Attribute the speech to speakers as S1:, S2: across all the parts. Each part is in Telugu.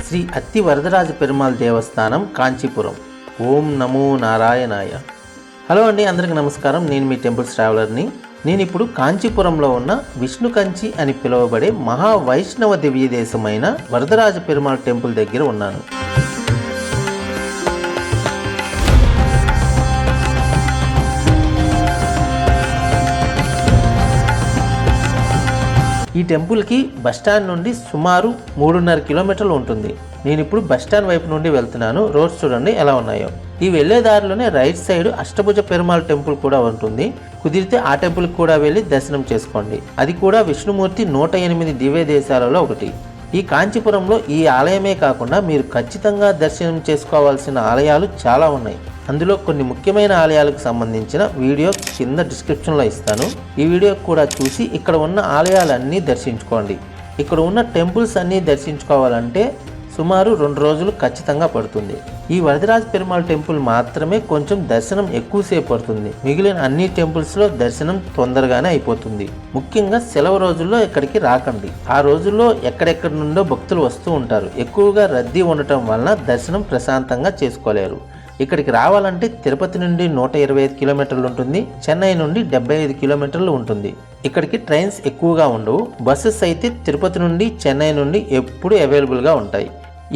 S1: శ్రీ అత్తి వరదరాజ పెరుమాళ్ దేవస్థానం కాంచీపురం. ఓం నమో నారాయణాయ. హలో అండి, అందరికీ నమస్కారం. నేను మీ టెంపుల్స్ ట్రావెలర్ని. నేను ఇప్పుడు కాంచీపురంలో ఉన్న విష్ణు కంచి అని పిలువబడే మహావైష్ణవ దివ్య దేశమైన వరదరాజ పెరుమాళ్ టెంపుల్ దగ్గర ఉన్నాను. ఈ టెంపుల్కి బస్టాండ్ నుండి సుమారు 3.5 కిలోమీటర్లు ఉంటుంది. నేను ఇప్పుడు బస్టాండ్ వైపు నుండి వెళ్తున్నాను. రోడ్స్ చూడండి ఎలా ఉన్నాయో. ఈ వెళ్ళే దారిలోనే right side Ashtabhuja Perumal temple కూడా ఉంటుంది. కుదిరితే ఆ టెంపుల్కి కూడా వెళ్ళి దర్శనం చేసుకోండి. అది కూడా విష్ణుమూర్తి 108 దివ్య దేశాలలో ఒకటి. ఈ కాంచీపురంలో ఈ ఆలయమే కాకుండా మీరు ఖచ్చితంగా దర్శనం చేసుకోవాల్సిన ఆలయాలు చాలా ఉన్నాయి. అందులో కొన్ని ముఖ్యమైన ఆలయాలకు సంబంధించిన వీడియో కింద డిస్క్రిప్షన్లో ఇస్తాను. ఈ వీడియో కూడా చూసి ఇక్కడ ఉన్న ఆలయాలన్నీ దర్శించుకోండి. ఇక్కడ ఉన్న టెంపుల్స్ అన్నీ దర్శించుకోవాలంటే సుమారు 2 రోజులు ఖచ్చితంగా పడుతుంది. ఈ వరదరాజ పెరుమాళ్ టెంపుల్ మాత్రమే కొంచెం దర్శనం ఎక్కువసేపు పడుతుంది. మిగిలిన అన్ని టెంపుల్స్లో దర్శనం తొందరగానే అయిపోతుంది. ముఖ్యంగా సెలవు రోజుల్లో ఇక్కడికి రాకండి. ఆ రోజుల్లో ఎక్కడెక్కడి నుండో భక్తులు వస్తూ ఉంటారు. ఎక్కువగా రద్దీ ఉండటం వలన దర్శనం ప్రశాంతంగా చేసుకోలేరు. ఇక్కడికి రావాలంటే తిరుపతి నుండి 125 కిలోమీటర్లు ఉంటుంది. చెన్నై నుండి 75 కిలోమీటర్లు ఉంటుంది. ఇక్కడికి ట్రైన్స్ ఎక్కువగా ఉండవు. బస్సెస్ అయితే తిరుపతి నుండి చెన్నై నుండి ఎప్పుడు అవైలబుల్గా ఉంటాయి.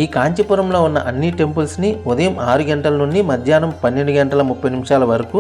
S1: ఈ కాంచీపురంలో ఉన్న అన్ని టెంపుల్స్ని ఉదయం 6 గంటల నుండి మధ్యాహ్నం 12 గంటల 30 నిమిషాల వరకు,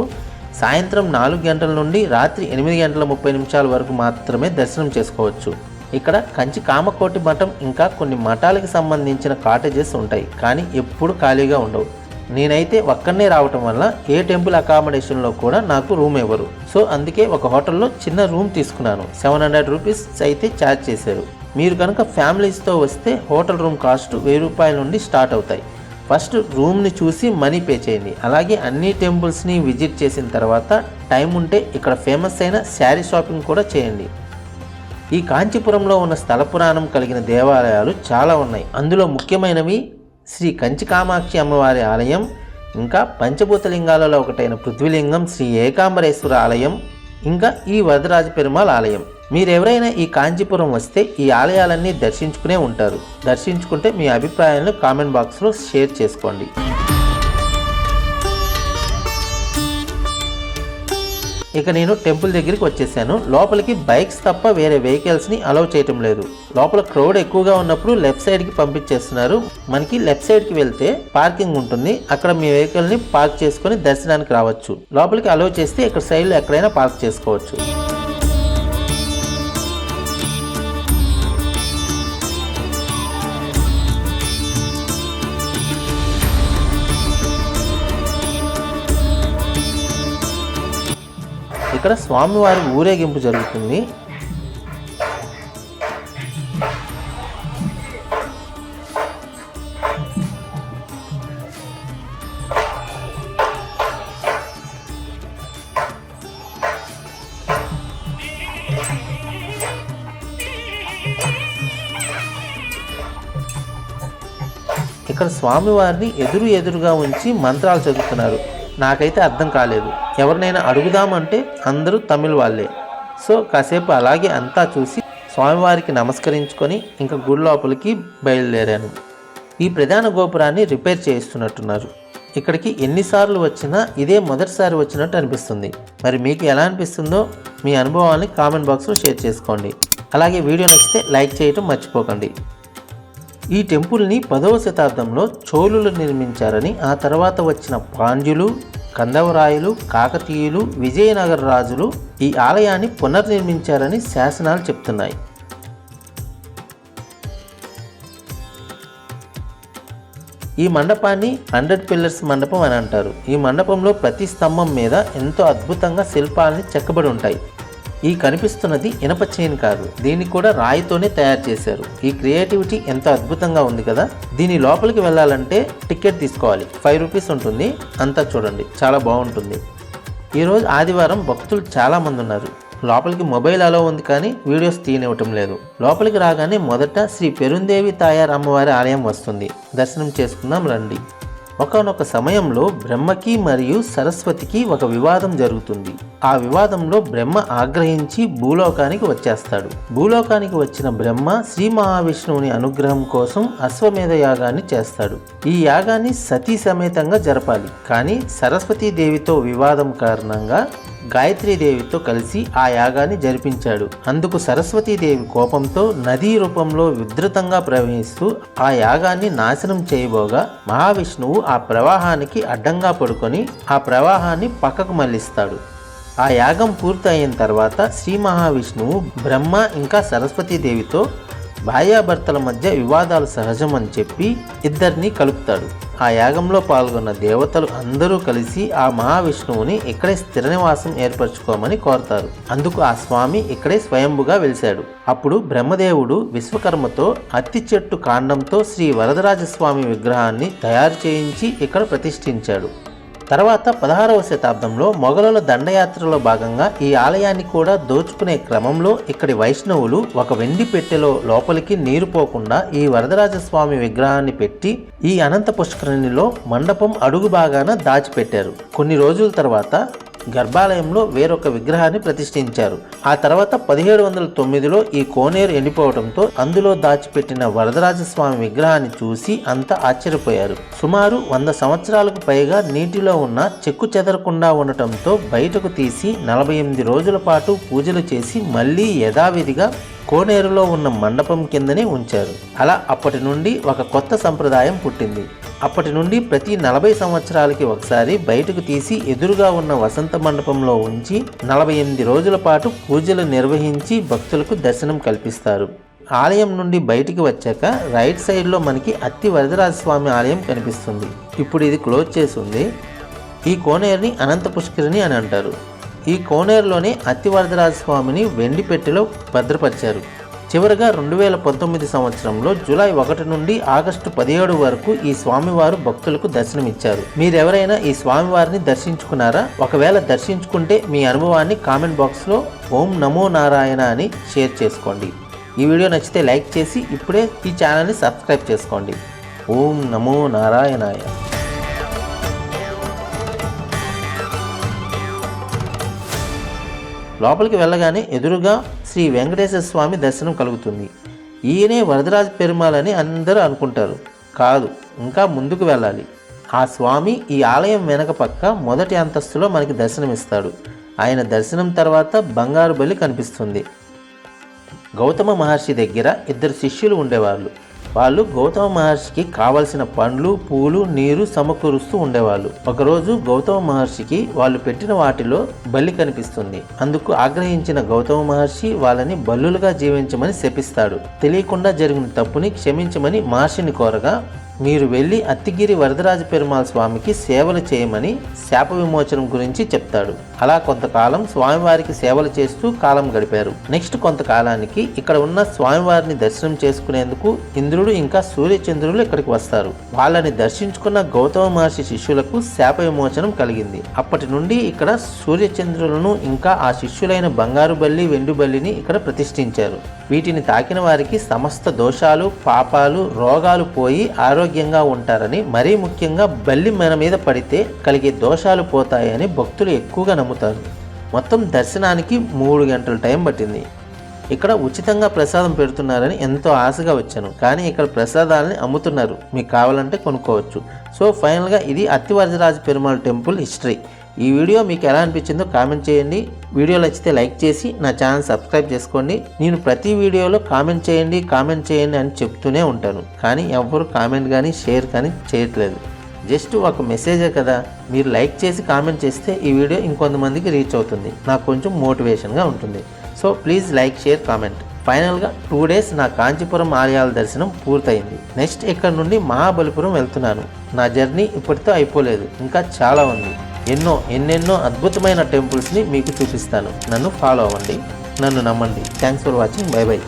S1: సాయంత్రం 4 గంటల నుండి రాత్రి 8 గంటల 30 నిమిషాల వరకు మాత్రమే దర్శనం చేసుకోవచ్చు. ఇక్కడ కంచి కామకోటి మఠం ఇంకా కొన్ని మఠాలకు సంబంధించిన కాటేజెస్ ఉంటాయి, కానీ ఎప్పుడు ఖాళీగా ఉండవు. నేనైతే ఒక్కడనే రావటం వల్ల ఏ టెంపుల్ అకామిడేషన్లో కూడా నాకు రూమ్ ఇవ్వరు. సో అందుకే ఒక హోటల్లో చిన్న రూమ్ తీసుకున్నాను. 700 రూపీస్ అయితే ఛార్జ్ చేశారు. మీరు కనుక ఫ్యామిలీస్తో వస్తే హోటల్ రూమ్ కాస్ట్ 1000 రూపాయల నుండి స్టార్ట్ అవుతాయి. ఫస్ట్ రూమ్ని చూసి మనీ పే చేయండి. అలాగే అన్ని టెంపుల్స్ని విజిట్ చేసిన తర్వాత టైం ఉంటే ఇక్కడ ఫేమస్ అయిన శారీ షాపింగ్ కూడా చేయండి. ఈ కాంచీపురంలో ఉన్న స్థల పురాణం కలిగిన దేవాలయాలు చాలా ఉన్నాయి. అందులో ముఖ్యమైనవి శ్రీ కంచి కామాక్షి అమ్మవారి ఆలయం, ఇంకా పంచభూతలింగాలలో ఒకటైన పృథ్వీలింగం శ్రీ ఏకాంబరేశ్వర ఆలయం, ఇంకా ఈ వరదరాజ పెరుమాళ్ ఆలయం. మీరెవరైనా ఈ కాంచీపురం వస్తే ఈ ఆలయాలన్నీ దర్శించుకునే ఉంటారు. దర్శించుకుంటే మీ అభిప్రాయాలను కామెంట్ బాక్స్లో షేర్ చేసుకోండి. ఇక నేను టెంపుల్ దగ్గరికి వచ్చేసాను. లోపలికి బైక్స్ తప్ప వేరే వెహికల్స్ని అలౌ చేయటం లేదు. లోపల క్రౌడ్ ఎక్కువగా ఉన్నప్పుడు లెఫ్ట్ సైడ్కి పంపించేస్తున్నారు. మనకి లెఫ్ట్ సైడ్కి వెళ్తే పార్కింగ్ ఉంటుంది. అక్కడ మీ వెహికల్ని పార్క్ చేసుకొని దర్శనానికి రావచ్చు. లోపలికి అలౌ చేస్తే ఇక్కడ సైడ్లో ఎక్కడైనా పార్క్ చేసుకోవచ్చు. ఇక్కడ స్వామివారి ఊరేగింపు జరుగుతుంది. ఇక్కడ స్వామివారిని ఎదురుగా ఉంచి మంత్రాలు చదువుతున్నారు. నాకైతే అర్థం కాలేదు. ఎవరినైనా అడుగుదామంటే అందరూ తమిళ్ వాళ్ళే. సో కాసేపు అలాగే అంతా చూసి స్వామివారికి నమస్కరించుకొని ఇంకా గుడి లోపలికి బయలుదేరాను. ఈ ప్రధాన గోపురాన్ని రిపేర్ చేయిస్తున్నట్టున్నారు. ఇక్కడికి ఎన్నిసార్లు వచ్చినా ఇదే మొదటిసారి వచ్చినట్టు అనిపిస్తుంది. మరి మీకు ఎలా అనిపిస్తుందో మీ అనుభవాన్ని కామెంట్ బాక్స్లో షేర్ చేసుకోండి. అలాగే వీడియో నచ్చితే లైక్ చేయటం మర్చిపోకండి. ఈ టెంపుల్ని 10వ శతాబ్దంలో చోళులు నిర్మించారని, ఆ తర్వాత వచ్చిన పాండ్యులు, కందవరాయలు, కాకతీయులు, విజయనగర రాజులు ఈ ఆలయాన్ని పునర్నిర్మించారని శాసనాలు చెప్తున్నాయి. ఈ మండపాన్ని 100 పిల్లర్స్ మండపం అని అంటారు. ఈ మండపంలో ప్రతి స్తంభం మీద ఎంతో అద్భుతంగా శిల్పాలని చెక్కబడి ఉంటాయి. ఈ కనిపిస్తున్నది ఇనప చైన్ కాదు, దీన్ని కూడా రాయితోనే తయారు చేశారు. ఈ క్రియేటివిటీ ఎంతో అద్భుతంగా ఉంది కదా. దీని లోపలికి వెళ్ళాలంటే టికెట్ తీసుకోవాలి. 5 రూపీస్ ఉంటుంది. అంతా చూడండి, చాలా బాగుంటుంది. ఈరోజు ఆదివారం భక్తులు చాలా మంది ఉన్నారు. లోపలికి మొబైల్ అలో ఉంది, కానీ వీడియోస్ తీయనివ్వటం లేదు. లోపలికి రాగానే మొదట శ్రీ పెరుందేవి తాయార్ అమ్మవారి ఆలయం వస్తుంది. దర్శనం చేసుకుందాం రండి. ఒకానొక సమయంలో బ్రహ్మకి మరియు సరస్వతికి ఒక వివాదం జరుగుతుంది. ఆ వివాదంలో బ్రహ్మ ఆగ్రహించి భూలోకానికి వచ్చేస్తాడు. భూలోకానికి వచ్చిన బ్రహ్మ శ్రీ మహావిష్ణువుని అనుగ్రహం కోసం అశ్వమేధ యాగాన్ని చేస్తాడు. ఈ యాగాన్ని సతీ సమేతంగా జరపాలి. కానీ సరస్వతీదేవితో వివాదం కారణంగా గాయత్రీదేవితో కలిసి ఆ యాగాన్ని జరిపించాడు. అందుకు సరస్వతీదేవి కోపంతో నదీ రూపంలో విధృతంగా ప్రవహిస్తూ ఆ యాగాన్ని నాశనం చేయబోగా మహావిష్ణువు ఆ ప్రవాహానికి అడ్డంగా పడుకొని ఆ ప్రవాహాన్ని పక్కకు మళ్లిస్తాడు. ఆ యాగం పూర్తి అయిన తర్వాత శ్రీ మహావిష్ణువు బ్రహ్మ ఇంకా సరస్వతీదేవితో భార్యాభర్తల మధ్య వివాదాలు సహజం అని చెప్పి ఇద్దరిని కలుపుతాడు. ఆ యాగంలో పాల్గొన్న దేవతలు అందరూ కలిసి ఆ మహావిష్ణువుని ఇక్కడే స్థిర నివాసం ఏర్పరచుకోమని కోరతారు. అందుకు ఆ స్వామి ఇక్కడే స్వయంభుగా వెలిశాడు. అప్పుడు బ్రహ్మదేవుడు విశ్వకర్మతో అత్తి చెట్టు కాండంతో శ్రీ వరదరాజస్వామి విగ్రహాన్ని తయారు చేయించి ఇక్కడ ప్రతిష్ఠించాడు. తర్వాత 16వ శతాబ్దంలో మొఘలుల దండయాత్రలో భాగంగా ఈ ఆలయాన్ని కూడా దోచుకునే క్రమంలో ఇక్కడి వైష్ణవులు ఒక వెండి పెట్టెలో లోపలికి నీరు పోకుండా ఈ వరదరాజస్వామి విగ్రహాన్ని పెట్టి ఈ అనంత పుష్కరిణిలో మండపం అడుగు భాగాన దాచిపెట్టారు. కొన్ని రోజుల తర్వాత గర్భాలయంలో వేరొక విగ్రహాన్ని ప్రతిష్ఠించారు. ఆ తర్వాత 1709లో ఈ కోనేరు ఎండిపోవడంతో అందులో దాచిపెట్టిన వరదరాజస్వామి విగ్రహాన్ని చూసి అంతా ఆశ్చర్యపోయారు. సుమారు 100 సంవత్సరాలకు పైగా నీటిలో ఉన్న చెక్కు చెదరకుండా ఉండటంతో బయటకు తీసి 48 రోజుల పాటు పూజలు చేసి మళ్ళీ యథావిధిగా కోనేరులో ఉన్న మండపం కిందనే ఉంచారు. అలా అప్పటి నుండి ఒక కొత్త సంప్రదాయం పుట్టింది. అప్పటి నుండి ప్రతి 40 సంవత్సరాలకి ఒకసారి బయటకు తీసి ఎదురుగా ఉన్న వసంత మండపంలో ఉంచి 48 రోజుల పాటు పూజలు నిర్వహించి భక్తులకు దర్శనం కల్పిస్తారు. ఆలయం నుండి బయటికి వచ్చాక రైట్ సైడ్లో మనకి అత్తి వరదరాజస్వామి ఆలయం కనిపిస్తుంది. ఇప్పుడు ఇది క్లోజ్ చేసి ఉంది. ఈ కోనేరుని అనంత పుష్కరిణి అని అంటారు. ఈ కోనేరులోనే అత్తి వరదరాజస్వామిని వెండి పెట్టెలో భద్రపరిచారు. చివరగా 2019 సంవత్సరంలో జూలై 1 నుండి ఆగస్టు 17 వరకు ఈ స్వామివారు భక్తులకు దర్శనమిచ్చారు. మీరెవరైనా ఈ స్వామివారిని దర్శించుకున్నారా? ఒకవేళ దర్శించుకుంటే మీ అనుభవాన్ని కామెంట్ బాక్స్లో ఓం నమో నారాయణ అని షేర్ చేసుకోండి. ఈ వీడియో నచ్చితే లైక్ చేసి ఇప్పుడే ఈ ఛానల్ని సబ్స్క్రైబ్ చేసుకోండి. ఓం నమో నారాయణాయ. లోపలికి వెళ్ళగానే ఎదురుగా శ్రీ వెంకటేశ్వర స్వామి దర్శనం కలుగుతుంది. ఈయనే వరదరాజ పెరుమాళ్ అని అందరూ అనుకుంటారు. కాదు, ఇంకా ముందుకు వెళ్ళాలి. ఆ స్వామి ఈ ఆలయం వెనక పక్క మొదటి అంతస్తులో మనకి దర్శనమిస్తాడు. ఆయన దర్శనం తర్వాత బంగారు బలి కనిపిస్తుంది. గౌతమ మహర్షి దగ్గర 2 శిష్యులు ఉండేవాళ్ళు. వాళ్ళు గౌతమ మహర్షికి కావలసిన పండ్లు, పూలు, నీరు సమకూరుస్తూ ఉండేవాళ్ళు. ఒకరోజు గౌతమ మహర్షికి వాళ్ళు పెట్టిన వాటిలో బలి కనిపిస్తుంది. అందుకు ఆగ్రహించిన గౌతమ మహర్షి వాళ్ళని బల్లులుగా జీవించమని శపిస్తాడు. తెలియకుండా జరిగిన తప్పుని క్షమించమని మహర్షిని కోరగా మీరు వెళ్ళి అత్తిగిరి వరదరాజ పెరుమాళ్ స్వామికి సేవలు చేయమని శాప విమోచనం గురించి చెప్తాడు. అలా కొంతకాలం స్వామివారికి సేవలు చేస్తూ కాలం గడిపారు. నెక్స్ట్ కొంతకాలానికి ఇక్కడ ఉన్న స్వామివారిని దర్శనం చేసుకునేందుకు ఇంద్రుడు ఇంకా సూర్యచంద్రులు ఇక్కడికి వస్తారు. వాళ్ళని దర్శించుకున్న గౌతమ మహర్షి శిష్యులకు శాప విమోచనం కలిగింది. అప్పటి నుండి ఇక్కడ సూర్యచంద్రులను ఇంకా ఆ శిష్యులైన బంగారు బల్లి, వెండి బల్లిని ఇక్కడ ప్రతిష్ఠించారు. వీటిని తాకిన వారికి సమస్త దోషాలు, పాపాలు, రోగాలు పోయి ఆరోగ్యంగా ఉంటారని, మరీ ముఖ్యంగా బల్లి మన మీద పడితే కలిగే దోషాలు పోతాయని భక్తులు ఎక్కువగా నమ్ముతారు. మొత్తం దర్శనానికి 3 గంటల టైం పట్టింది. ఇక్కడ ఉచితంగా ప్రసాదం పెడుతున్నారని ఎంతో ఆశగా వచ్చాను. కానీ ఇక్కడ ప్రసాదాలని అమ్ముతున్నారు. మీకు కావాలంటే కొనుక్కోవచ్చు. సో ఫైనల్గా ఇది అత్తి వరదరాజ పెరుమాళ్ టెంపుల్ హిస్టరీ. ఈ వీడియో మీకు ఎలా అనిపించిందో కామెంట్ చేయండి. వీడియో నచ్చితే లైక్ చేసి నా ఛానల్ సబ్స్క్రైబ్ చేసుకోండి. నేను ప్రతి వీడియోలో కామెంట్ చేయండి అని చెప్తూనే ఉంటాను. కానీ ఎవరు కామెంట్ కానీ షేర్ కానీ చేయట్లేదు. జస్ట్ ఒక మెసేజే కదా. మీరు లైక్ చేసి కామెంట్ చేస్తే ఈ వీడియో ఇంకొంతమందికి రీచ్ అవుతుంది. నాకు కొంచెం మోటివేషన్గా ఉంటుంది. So please like, share, comment. ఫైనల్గా 2 days నా కాంచీపురం ఆలయాల దర్శనం పూర్తయింది. నెక్స్ట్ ఇక్కడ నుండి మహాబలిపురం వెళ్తున్నాను. నా జర్నీ ఇప్పటితో అయిపోలేదు, ఇంకా చాలా ఉంది. ఎన్నెన్నో అద్భుతమైన టెంపుల్స్ని మీకు చూపిస్తాను. నన్ను ఫాలో అవ్వండి, నన్ను నమ్మండి. Thanks for watching. By by.